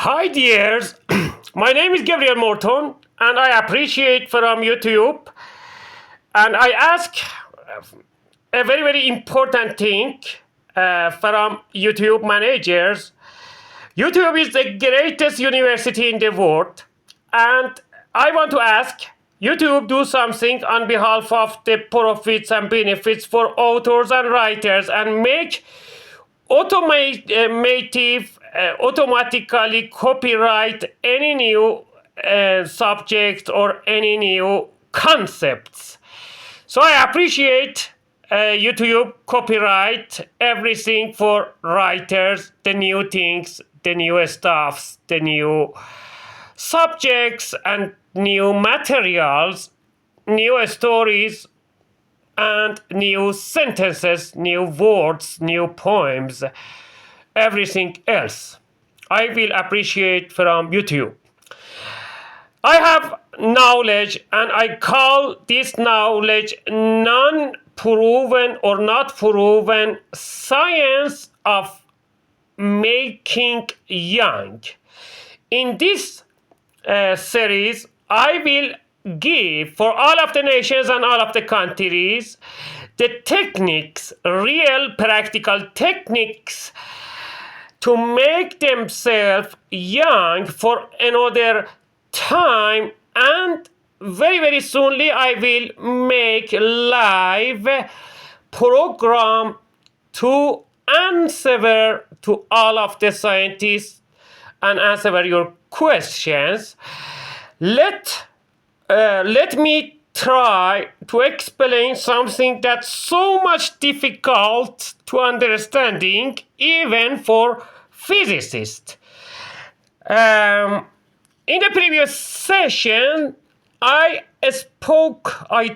Hi dears, my name is Gabriel Morton and I appreciate from YouTube and I ask a very important thing from YouTube managers. YouTube is the greatest university in the world and I want to ask YouTube do something on behalf of the profits and benefits for authors and writers and make automatically copyright any new subject or any new concepts. So I appreciate YouTube copyright everything for writers, the new things, the new stuffs, the new subjects and new materials, new stories and new sentences, new words, new poems, everything else. I will appreciate from YouTube. I have knowledge and I call this knowledge non-proven or not proven science of making young. In this series, I will give for all of the nations and all of the countries the techniques, real practical techniques to make themselves young for another time, and very soonly I will make live program to answer to all of the scientists and answer your questions. Let me try to explain something that's so much difficult to understanding even for physicists. In the previous session, I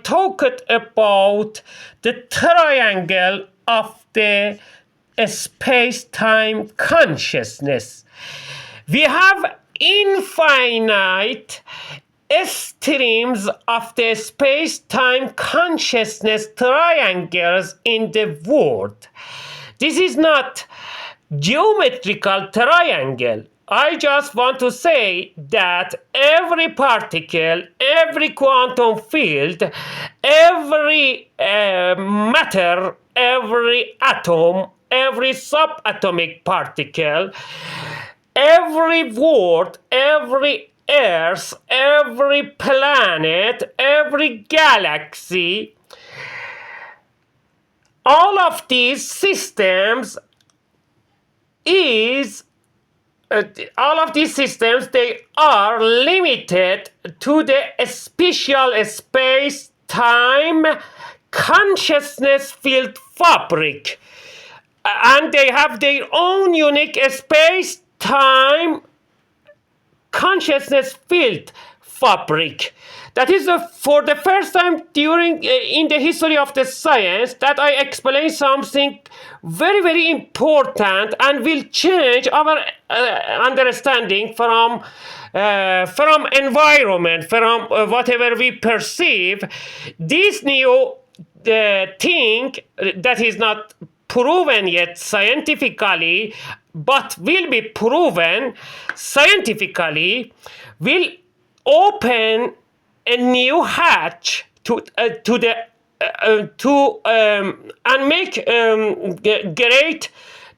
talked about the triangle of the space-time consciousness. We have infinite streams of the space-time consciousness triangles in the world. This is not geometrical triangle. I just want to say that every particle, every quantum field, every matter, every atom, every subatomic particle, every world, every Earth, every planet, every galaxy, all of these systems they are limited to the special space-time consciousness field fabric, and they have their own unique space-time consciousness field fabric. That is for the first time in the history of the science that I explain something very important and will change our understanding from environment, from whatever we perceive. This new thing that is not proven yet scientifically, but will be proven scientifically, will open a new hatch and make great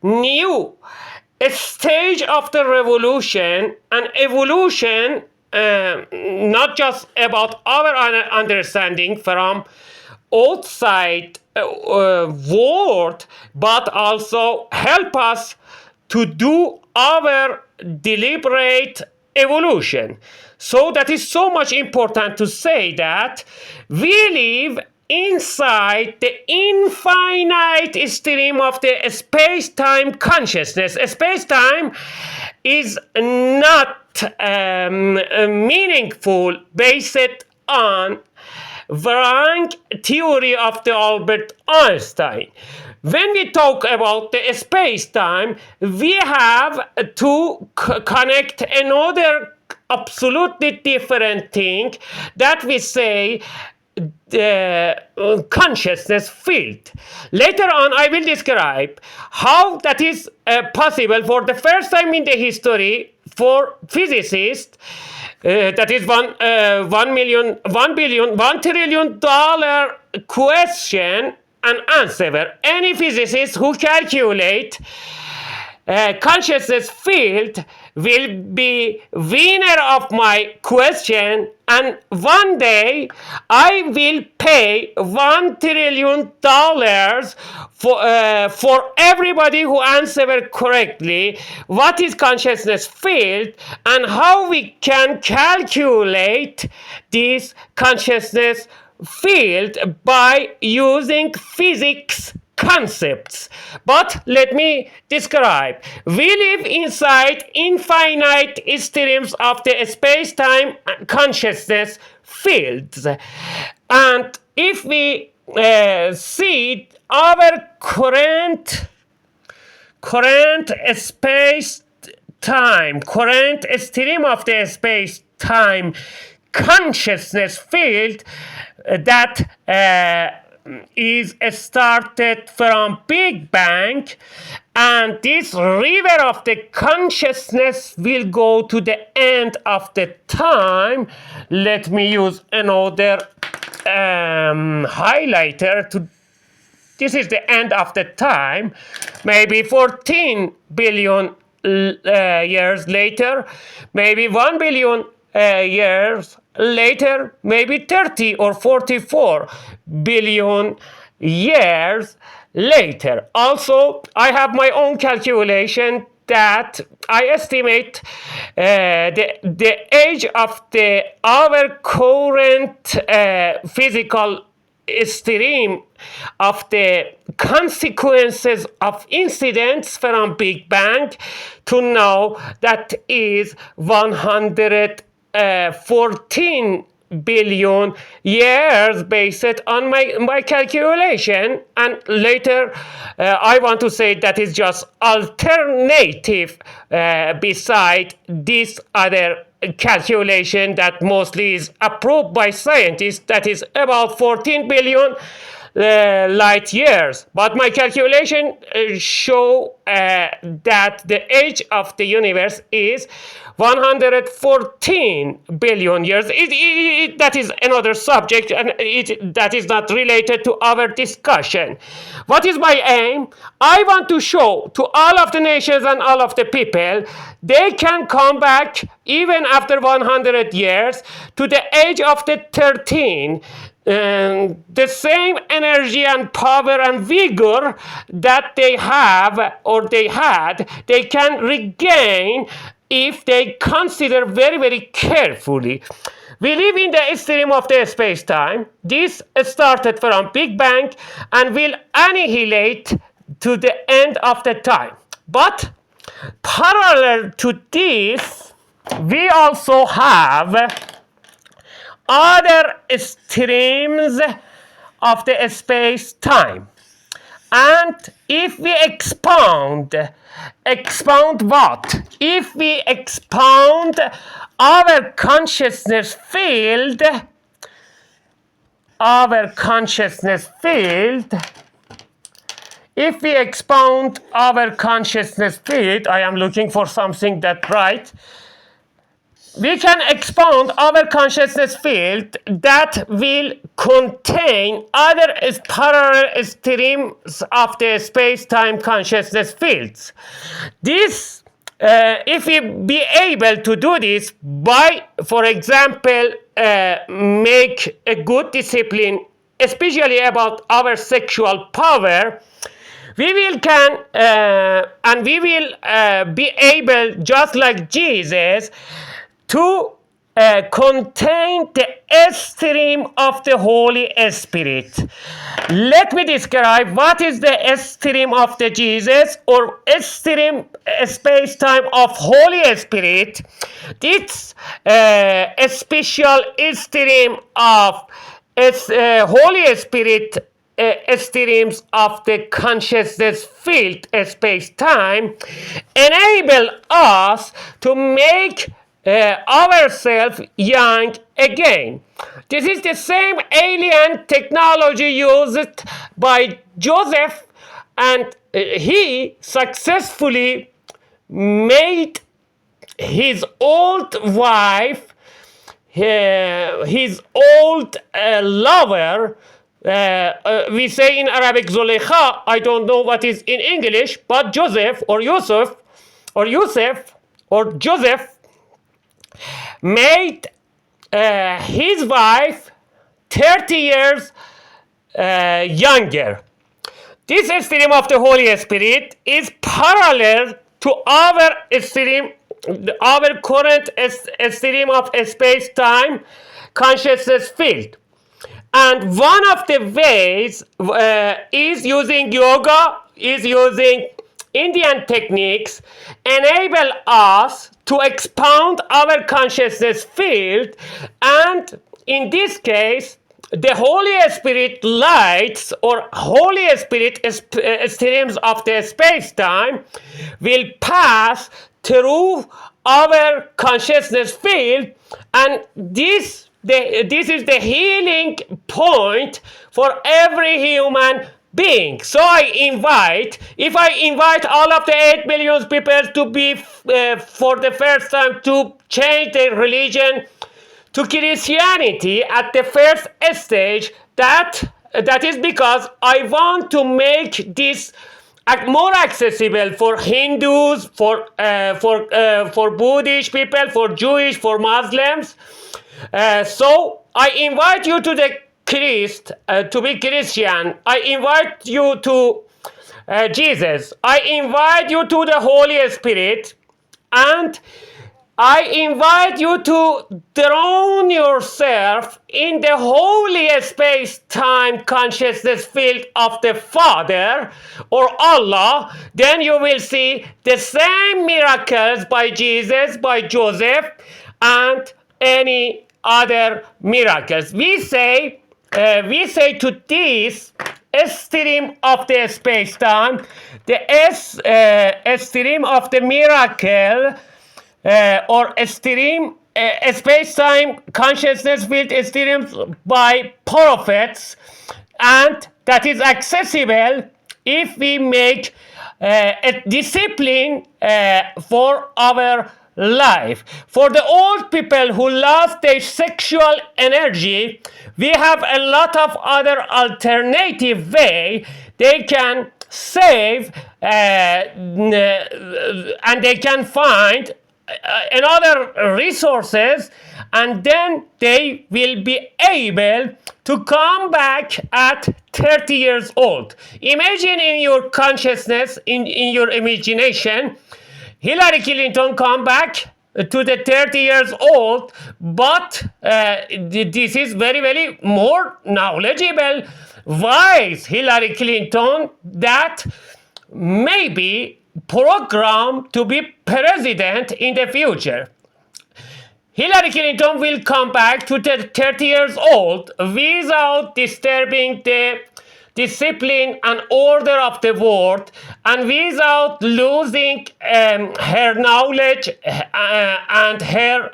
new stage of the revolution and evolution, not just about our understanding from outside world, but also help us to do our deliberate evolution. So that is so much important to say that we live inside the infinite stream of the space-time consciousness. Space-time is not meaningful based on wrong theory of the Albert Einstein. When we talk about the space-time, we have to connect another absolutely different thing that we say the consciousness field. Later on, I will describe how that is possible for the first time in the history for physicists, that is $1 trillion question and answer. Any physicist who calculate consciousness field will be winner of my question, and one day I will pay $1 trillion for everybody who answer correctly what is consciousness field and how we can calculate this consciousness field by using physics concepts. But let me describe. We live inside infinite streams of the space-time consciousness fields. And if we see our current space-time, current stream of the space-time consciousness field that is started from Big Bang, and this river of the consciousness will go to the end of the time. Let me use another highlighter to. This is the end of the time, maybe 14 billion years later, maybe 1 billion years later, maybe 30 or 44 billion years later. Also, I have my own calculation that I estimate the age of our current physical stream of the consequences of incidents from Big Bang to know that is 114 billion years based on my calculation, and later I want to say that is just alternative beside this other calculation that mostly is approved by scientists, that is about 14 billion light years. But my calculation show that the age of the universe is 114 billion years. That is another subject, and that is not related to our discussion. What is my aim? I want to show to all of the nations and all of the people they can come back even after 100 years to the age of the 13. The same energy and power and vigor that they have or they had, they can regain if they consider very, very carefully. We live in the stream of the space-time. This started from Big Bang and will annihilate to the end of the time. But parallel to this, we also have other streams of the space-time. And if we expound what? If we expound our consciousness field, if we expound our consciousness field, I am looking for something that right. We can expound our consciousness field that will contain other parallel streams of the space-time consciousness fields. This, if we be able to do this by, for example, make a good discipline, especially about our sexual power, we will be able, just like Jesus, to contain the stream of the Holy Spirit. Let me describe what is the stream of the Jesus or stream space-time of Holy Spirit. This a special stream of Holy Spirit streams of the consciousness field space-time enable us to make ourselves young again. This is the same alien technology used by Joseph, and he successfully made his old wife, his old lover, we say in Arabic Zulaykha, I don't know what is in English, but Joseph or Yusuf or Yusuf or Joseph made his wife 30 years younger. This stream of the Holy Spirit is parallel to our stream, our current stream of space-time consciousness field. And one of the ways is using yoga, is using Indian techniques, enable us to expound our consciousness field, and in this case, the Holy Spirit lights or Holy Spirit streams of the space-time will pass through our consciousness field, and this is the healing point for every human being. So if I invite all of the 8 million people to be for the first time to change their religion to Christianity at the first stage, that is because I want to make this more accessible for Hindus, for Buddhist people, for Jewish, for Muslims. So I invite you to the Christ, to be Christian. I invite you to Jesus. I invite you to the Holy Spirit, and I invite you to drown yourself in the holy space-time consciousness field of the Father or Allah. Then you will see the same miracles by Jesus, by Joseph, and any other miracles. We say to this stream of the space-time, the stream of the miracle, or a stream, a space-time consciousness field streams by prophets, and that is accessible if we make a discipline for our life. For the old people who lost their sexual energy, we have a lot of other alternative way they can save, and they can find another resources, and then they will be able to come back at 30 years old. Imagine in your consciousness, in your imagination, Hillary Clinton come back to the 30 years old, but this is very, very more knowledgeable, wise Hillary Clinton that maybe programmed to be president in the future. Hillary Clinton will come back to 30 years old without disturbing the discipline and order of the world, and without losing her knowledge and her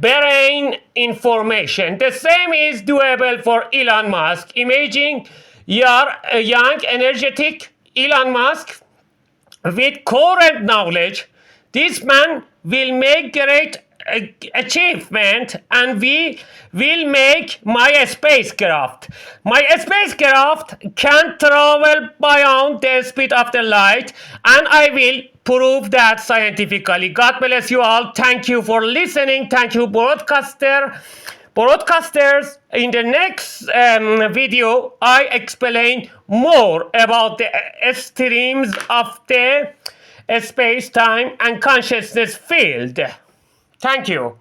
brain information. The same is doable for Elon Musk. Imagine you're a young, energetic Elon Musk with current knowledge. This man will make great achievement, and we will make my spacecraft. My spacecraft can travel beyond the speed of the light, and I will prove that scientifically. God bless you all. Thank you for listening. Thank you, broadcasters. In the next video, I explain more about the streams of the space-time and consciousness field. Thank you.